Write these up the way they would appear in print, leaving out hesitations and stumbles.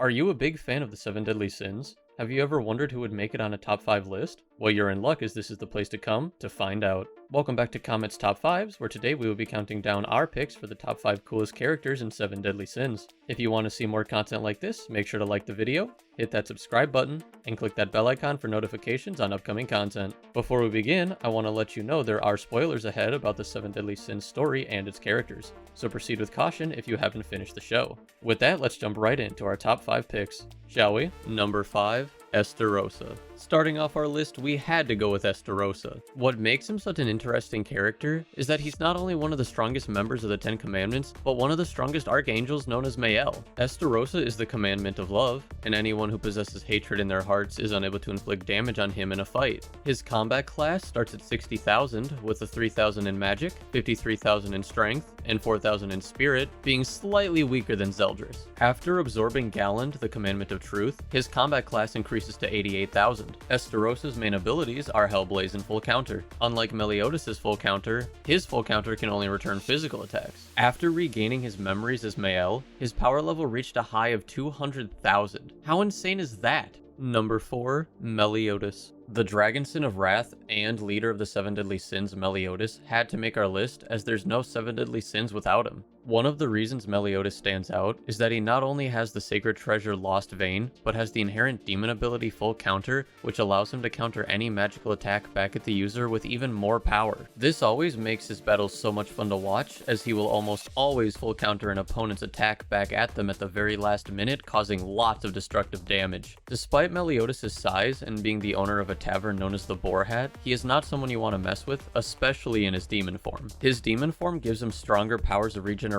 Are you a big fan of the 7 Deadly Sins? Have you ever wondered who would make it on a top 5 list? Well, you're in luck as this is the place to come to find out. Welcome back to Comet's Top 5s, where today we will be counting down our picks for the top 5 coolest characters in 7 Deadly Sins. If you want to see more content like this, make sure to like the video, hit that subscribe button, and click that bell icon for notifications on upcoming content. Before we begin, I want to let you know there are spoilers ahead about the 7 Deadly Sins story and its characters, so proceed with caution if you haven't finished the show. With that, let's jump right into our top 5 picks, shall we? Number 5, Estarossa. Starting off our list, we had to go with Estarossa. What makes him such an interesting character is that he's not only one of the strongest members of the 10 Commandments, but one of the strongest archangels known as Mael. Estarossa is the commandment of love, and anyone who possesses hatred in their hearts is unable to inflict damage on him in a fight. His combat class starts at 60,000, with a 3,000 in magic, 53,000 in strength, and 4,000 in spirit, being slightly weaker than Zeldris. After absorbing Galland, the commandment of truth, his combat class increases to 88,000. Estarossa's main abilities are Hellblaze and Full Counter. Unlike Meliodas' Full Counter, his Full Counter can only return physical attacks. After regaining his memories as Mael, his power level reached a high of 200,000. How insane is that? Number 4, Meliodas. The Dragonson of Wrath and leader of the 7 Deadly Sins, Meliodas, had to make our list as there's no 7 Deadly Sins without him. One of the reasons Meliodas stands out is that he not only has the sacred treasure Lost Vein, but has the inherent demon ability Full Counter, which allows him to counter any magical attack back at the user with even more power. This always makes his battles so much fun to watch, as he will almost always full counter an opponent's attack back at them at the very last minute, causing lots of destructive damage. Despite Meliodas' size and being the owner of a tavern known as the Boar Hat, he is not someone you want to mess with, especially in his demon form. His demon form gives him stronger powers of regeneration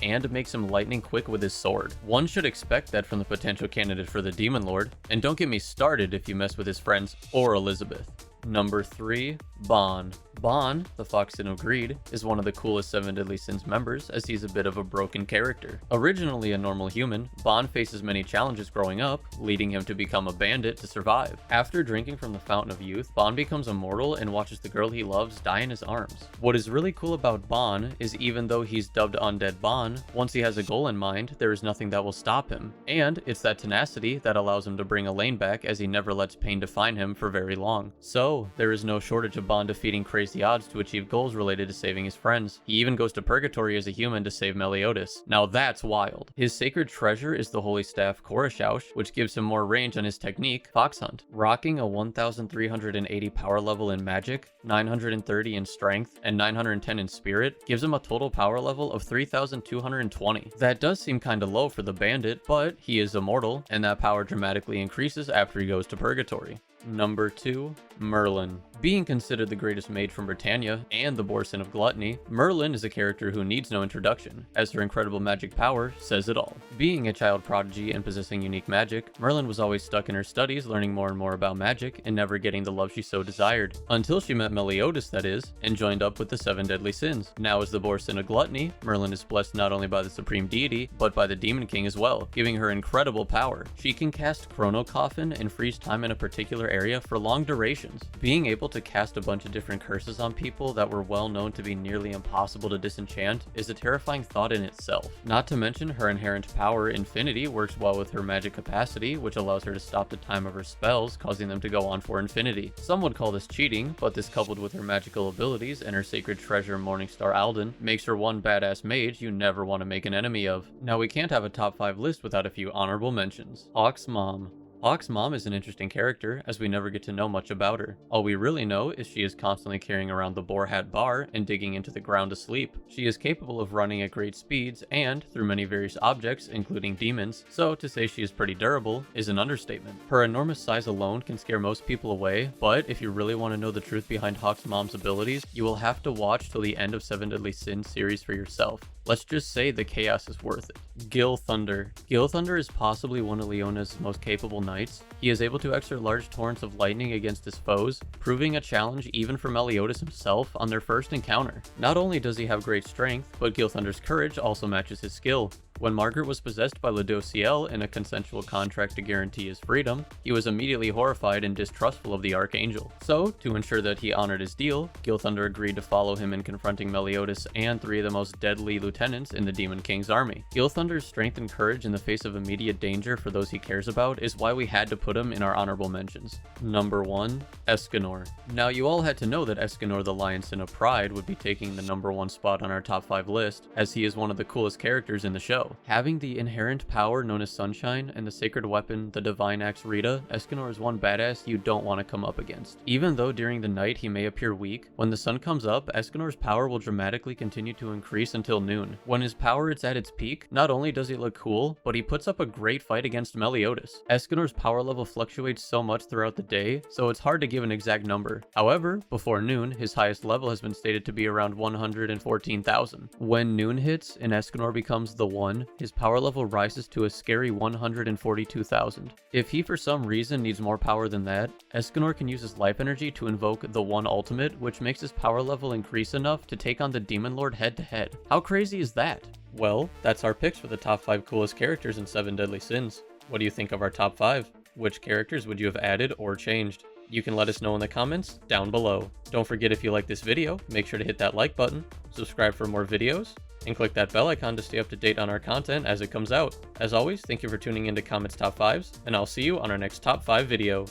and makes him lightning quick with his sword. One should expect that from the potential candidate for the Demon Lord, and don't get me started if you mess with his friends or Elizabeth. Number 3, Bon. Bon, the Foxen of Greed, is one of the coolest 7 Deadly Sins members, as he's a bit of a broken character. Originally a normal human, Bon faces many challenges growing up, leading him to become a bandit to survive. After drinking from the Fountain of Youth, Bon becomes immortal and watches the girl he loves die in his arms. What is really cool about Bon is even though he's dubbed Undead Bon, once he has a goal in mind, there is nothing that will stop him. And it's that tenacity that allows him to bring Elaine back, as he never lets pain define him for very long. So, there is no shortage of Bon defeating crazy odds to achieve goals related to saving his friends. He even goes to purgatory as a human to save Meliodas. Now that's wild. His sacred treasure is the holy staff Korashaush, which gives him more range on his technique, Fox Hunt. Rocking a 1,380 power level in magic, 930 in strength, and 910 in spirit, gives him a total power level of 3,220. That does seem kinda low for the bandit, but he is immortal, and that power dramatically increases after he goes to purgatory. Number 2, Merlin. Being considered the greatest mage from Britannia and the Borson of Gluttony, Merlin is a character who needs no introduction, as her incredible magic power says it all. Being a child prodigy and possessing unique magic, Merlin was always stuck in her studies learning more and more about magic and never getting the love she so desired. Until she met Meliodas, that is, and joined up with the 7 Deadly Sins. Now as the Borson of Gluttony, Merlin is blessed not only by the Supreme Deity, but by the Demon King as well, giving her incredible power. She can cast Chrono Coffin and freeze time in a particular area for long durations. Being able to cast a bunch of different curses on people that were well known to be nearly impossible to disenchant is a terrifying thought in itself. Not to mention her inherent power, Infinity, works well with her magic capacity, which allows her to stop the time of her spells, causing them to go on for infinity. Some would call this cheating, but this coupled with her magical abilities and her sacred treasure Morningstar Alden makes her one badass mage you never want to make an enemy of. Now we can't have a top 5 list without a few honorable mentions. Hawk's mom. Hawk's mom is an interesting character, as we never get to know much about her. All we really know is she is constantly carrying around the Boar Hat bar and digging into the ground to sleep. She is capable of running at great speeds and through many various objects, including demons, so to say she is pretty durable is an understatement. Her enormous size alone can scare most people away, but if you really want to know the truth behind Hawk's mom's abilities, you will have to watch till the end of 7 Deadly Sins series for yourself. Let's just say the chaos is worth it. Gil Thunder. Gil Thunder is possibly one of Leona's most capable knights. He is able to exert large torrents of lightning against his foes, proving a challenge even for Meliodas himself on their first encounter. Not only does he have great strength, but Gil Thunder's courage also matches his skill. When Margaret was possessed by Ledociel in a consensual contract to guarantee his freedom, he was immediately horrified and distrustful of the Archangel. So, to ensure that he honored his deal, Gilthunder agreed to follow him in confronting Meliodas and three of the most deadly lieutenants in the Demon King's army. Gilthunder's strength and courage in the face of immediate danger for those he cares about is why we had to put him in our honorable mentions. Number 1. Escanor. Now, you all had to know that Escanor the Lionson of Pride would be taking the number 1 spot on our top 5 list, as he is one of the coolest characters in the show. Having the inherent power known as Sunshine and the sacred weapon, the Divine Axe Rita, Escanor is one badass you don't want to come up against. Even though during the night he may appear weak, when the sun comes up, Escanor's power will dramatically continue to increase until noon. When his power is at its peak, not only does he look cool, but he puts up a great fight against Meliodas. Escanor's power level fluctuates so much throughout the day, so it's hard to give an exact number. However, before noon, his highest level has been stated to be around 114,000. When noon hits and Escanor becomes the 1, his power level rises to a scary 142,000. If he for some reason needs more power than that, Escanor can use his life energy to invoke the 1 ultimate, which makes his power level increase enough to take on the Demon Lord head to head. How crazy is that? Well, that's our picks for the top 5 coolest characters in 7 Deadly Sins. What do you think of our top 5? Which characters would you have added or changed? You can let us know in the comments down below. Don't forget, if you like this video, make sure to hit that like button, subscribe for more videos, and click that bell icon to stay up to date on our content as it comes out. As always, thank you for tuning into Comet's Top 5s, and I'll see you on our next top 5 video.